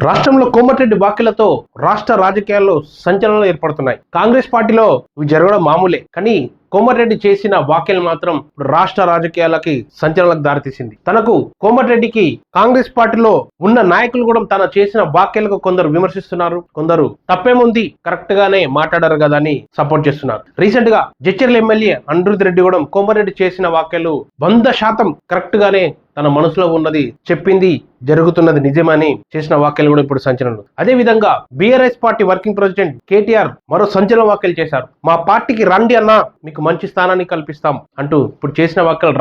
రాష్ట్రంలో కోమటిరెడ్డి వ్యాఖ్యలతో రాష్ట్ర రాజకీయాల్లో సంచలనాలు ఏర్పడుతున్నాయి. కాంగ్రెస్ పార్టీలో ఇవి జరగడం మామూలే, కానీ కోమటిరెడ్డి చేసిన వ్యాఖ్యలు మాత్రం రాష్ట్ర రాజకీయాలకి సంచలనాలకు దారితీసింది. కోమటిరెడ్డికి కాంగ్రెస్ పార్టీలో ఉన్న నాయకులు కూడా తన చేసిన వ్యాఖ్యలకు కొందరు విమర్శిస్తున్నారు, కొందరు తప్పేముంది కరెక్ట్ గానే మాట్లాడారు కదా అని సపోర్ట్ చేస్తున్నారు. రీసెంట్ గా జడ్చర్ల ఎమ్మెల్యే అనిరుద్ రెడ్డి కూడా కోమటిరెడ్డి చేసిన వ్యాఖ్యలు 100% కరెక్ట్ గానే తన మనసులో ఉన్నది చెప్పింది, జరుగుతున్నది నిజమని చేసిన వ్యాఖ్యలు కూడా ఇప్పుడు సంచలనం. అదే విధంగా BRS party working president KTR మరో సంచలన వ్యాఖ్యలు చేశారు. మా పార్టీకి రండి అన్నా మీకు మంచి స్థానాన్ని కల్పిస్తాం అంటూ ఇప్పుడు చేసిన వ్యాఖ్యలు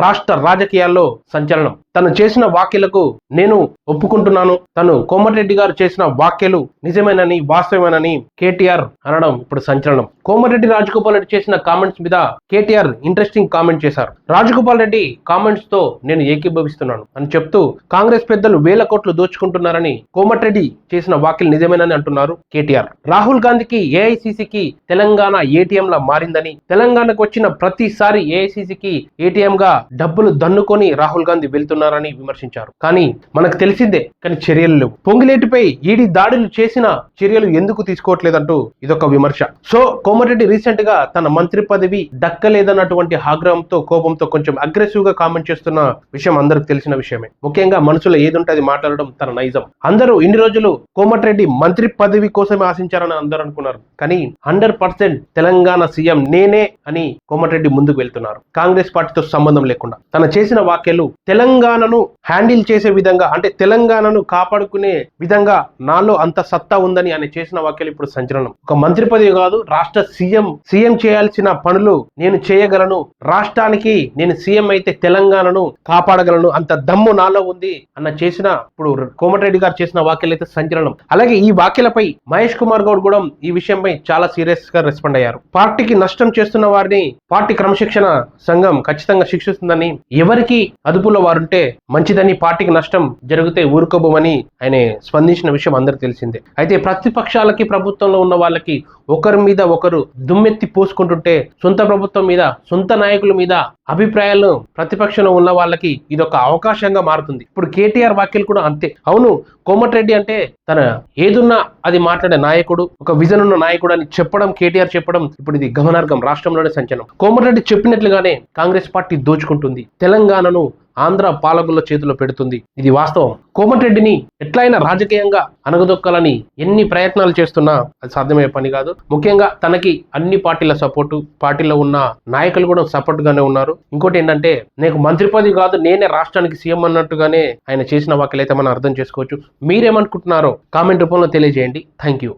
రాష్ట్ర రాజకీయాల్లో సంచలనం. తను చేసిన వ్యాఖ్యలకు నేను ఒప్పుకుంటున్నాను, తను కోమటిరెడ్డి గారు చేసిన వ్యాఖ్యలు నిజమేనని వాస్తవమేనని కేటీఆర్ అనడం ఇప్పుడు సంచలనం. కోమటిరెడ్డి రాజగోపాల్ రెడ్డి చేసిన కామెంట్స్ మీద కేటీఆర్ ఇంట్రెస్టింగ్ కామెంట్ చేశారు. రాజగోపాల్ రెడ్డి కామెంట్స్ తో నేను ఏకీభవిస్తున్నాను అని చెప్తూ కాంగ్రెస్ పెద్దలు వేల కోట్లు దోచుకుంటున్నారని, కోమటిరెడ్డి చేసిన వ్యాఖ్యలు నిజమేనని అంటున్నారు కేటీఆర్. రాహుల్ గాంధీకి ఏఐసిసికి తెలంగాణ ఏటీఎం లా మారిందని, తెలంగాణకు వచ్చిన ప్రతిసారి ఏఐసిసికి ఏటీఎం గా డబ్బులు దన్నుకొని రాహుల్ గాంధీ వెళ్తున్నారని విమర్శించారు. కానీ మనకు తెలిసిందే, కానీ చర్యలు లేవు. పొంగిలేటిపై ఈడీ దాడులు చేసిన చర్యలు ఎందుకు తీసుకోవట్లేదంటూ ఇదొక విమర్శ. సో కోమటిరెడ్డి రీసెంట్ గా తన మంత్రి పదవి దక్కలేదన్నటువంటి ఆగ్రహంతో, కోపంతో కొంచెం అగ్రెసివ్ గా కామెంట్ చేస్తున్న విషయం అందరికి తెలిసిన విషయమే. ముఖ్యంగా మనసులో ఏది ఉంటే అది మాట్లాడడం తన నైజం. అందరూ ఇన్ని రోజులు కోమటిరెడ్డి మంత్రి పదవి కోసమే ఆశించారని అందరూ అనుకున్నారు, కానీ 100% తెలంగాణ సీఎం నేనే అని కోమటిరెడ్డి ముందుకు వెళ్తున్నారు. కాంగ్రెస్ పార్టీతో సంబంధం లేకుండా తన చేసిన వ్యాఖ్యలు తెలంగాణను హ్యాండిల్ చేసే విధంగా, అంటే తెలంగాణను కాపాడుకునే విధంగా నాలో అంత సత్తా ఉందని ఆయన చేసిన వ్యాఖ్యలు ఇప్పుడు సంచలనం. ఒక మంత్రి పదవి కాదు, రాష్ట్ర సీఎం చేయాల్సిన పనులు నేను చేయగలను, రాష్ట్రానికి నేను సీఎం అయితే తెలంగాణను కాపాడగలను, అంత దమ్ము నాలో ఉంది అన్న చేసిన ఇప్పుడు కోమటిరెడ్డి గారు చేసిన వ్యాఖ్యలు అయితే సంచలనం. అలాగే ఈ వ్యాఖ్యలపై మహేష్ కుమార్ గౌడ్ కూడా ఈ విషయంపై చాలా సీరియస్ గా రెస్పాండ్ అయ్యారు. పార్టీకి నష్టం చేస్తున్న వారిని పార్టీ క్రమశిక్షణ సంఘం ఖచ్చితంగా శిక్షిస్తుందని, ఎవరికి అదుపులో వారుంటే మంచిదని, పార్టీకి నష్టం జరిగితే ఊరుకోబోమని ఆయన స్పందించిన విషయం అందరికి తెలిసిందే. అయితే ప్రతిపక్షాలకి ప్రభుత్వంలో ఉన్న వాళ్ళకి ఒకరి మీద ఒకరు దుమ్మెత్తి పోసుకుంటుంటే, సొంత ప్రభుత్వం మీద, సొంత నాయకుల మీద అభిప్రాయాలను ప్రతిపక్షంలో ఉన్న వాళ్ళకి ఇదొక అవకాశంగా మారుతుంది. ఇప్పుడు కేటీఆర్ వ్యాఖ్యలు కూడా అంతే. అవును, కోమటిరెడ్డి అంటే తన ఏదున్నా అది మాట్లాడే నాయకుడు, ఒక విజన్ ఉన్న నాయకుడు అని చెప్పడం, కేటీఆర్ చెప్పడం ఇప్పుడు ఇది గమనార్హం. రాష్ట్రంలోనే సంచలనం. కోమటిరెడ్డి చెప్పినట్లుగానే కాంగ్రెస్ పార్టీ దోచుకుంటుంది, తెలంగాణను ఆంధ్ర పాలకుల చేతిలో పెడుతుంది. ఇది వాస్తవం. కోమటిరెడ్డిని ఎట్లయినా రాజకీయంగా అనగదొక్కాలని ఎన్ని ప్రయత్నాలు చేస్తున్నా అది సాధ్యమయ్యే పని కాదు. ముఖ్యంగా తనకి అన్ని పార్టీల సపోర్టు, పార్టీలో ఉన్న నాయకులు కూడా సపోర్ట్ గానే ఉన్నారు. ఇంకోటి ఏంటంటే, నీకు మంత్రి పదవి కాదు నేనే రాష్ట్రానికి సీఎం అన్నట్టుగానే ఆయన చేసిన వ్యాఖ్యలు అయితే మనం అర్థం చేసుకోవచ్చు. మీరేమనుకుంటున్నారో కామెంట్ రూపంలో తెలియజేయండి. Thank you.